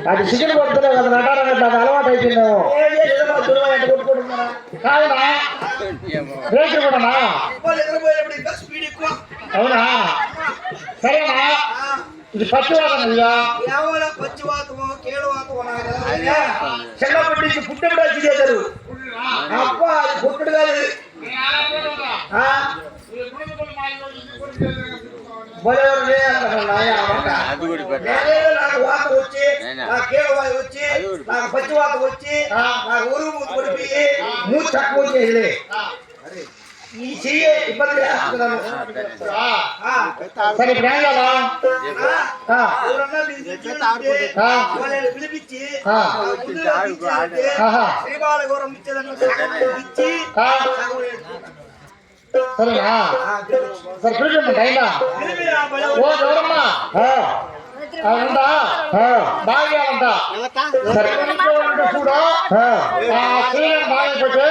అది చికెన్ కొడుతున్నావు కదా నటారం అట్లా అలవాటు అయిపోయిందేమో కావునా రేట్లు కూడానా అవునా సరేనా ఇది పచ్చివాతం ఇదా చిన్నప్పటి నుంచి పుట్టెడు వచ్చి చేశారు అప్ప అది పుట్టుడు కాదు నాకు వాత వచ్చి నాకు కేళవాయి వచ్చి నాకు పచ్చివాత వచ్చి నాకు ఊరు మూత పడిపోయి మూత తక్కువ వచ్చేది ఈ చెయ్యి ఇబ్బంది చేస్తున్నాను సరే ఇప్పుడు ఏం కదా పిలిపించి శ్రీబాల గౌరవం ఇచ్చేదాన్ని సరేనా సరే పిలిపి అయినా ఓ గౌరమ్మా ఉందా బాగా ఉంటా సరే చూడు బాగైపోతే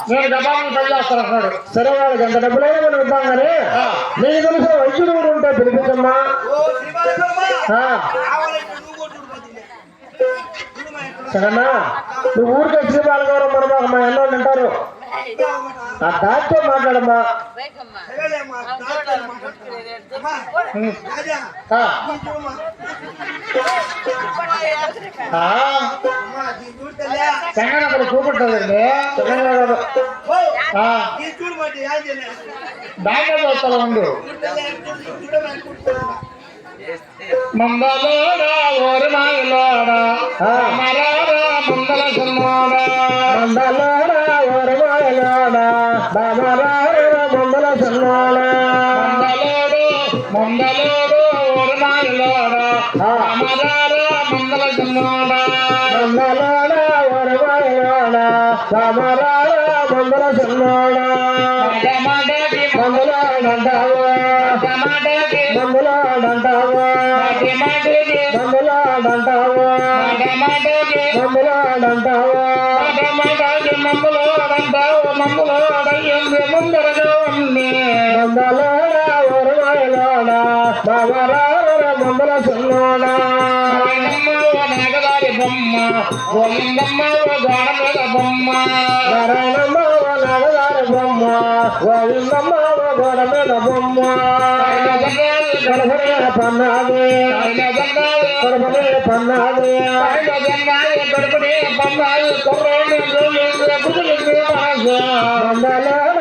నేను గబాన్ని పని చేస్తాను అన్నాడు సరే వాళ్ళకి ఎంత డబ్బులైనా మనం ఇద్దాం కానీ నీకు తెలిసిన వైద్యుడు కూడా ఉంటా పిలిపించమ్మా సరేనా నువ్వు ఊరికే శ్రీబాల గౌరవం మనమా మా ఎన్నో అంటారు ఆ డాక్టర్ మాట్లాడమ్మా తెలంగాణ చూపట్టదండి డాక్టర్ వస్తా ఉండు మందలోడా ఓరి మాయలోడా మరారా మందల సన్మాడా మందలోడా ఓరి మాయలోడా మరారా మందల సన్మాడా మందలోడు ఓరి మాయలోడా మరారా మందల సన్మాడా మందలోడా ఓరి మాయలోడా మరారా మందల సన్మాడా మందలాడంటావా మందలాడంటావా మందలాడంటావా మందలాడంటావా మందలాడా వరమాయలోడా బాబరార మందల సన్నోడా నాగదారి బొమ్మ గోవిందమ్మ గోడ మీద బొమ్మ నారాయణమ్మ నాగదారి బొమ్మ గోవిందమ్మ గోడ మీద బొమ్మ గడపడే పన్నాది గడపడే పన్నాది గడపడే పన్నాది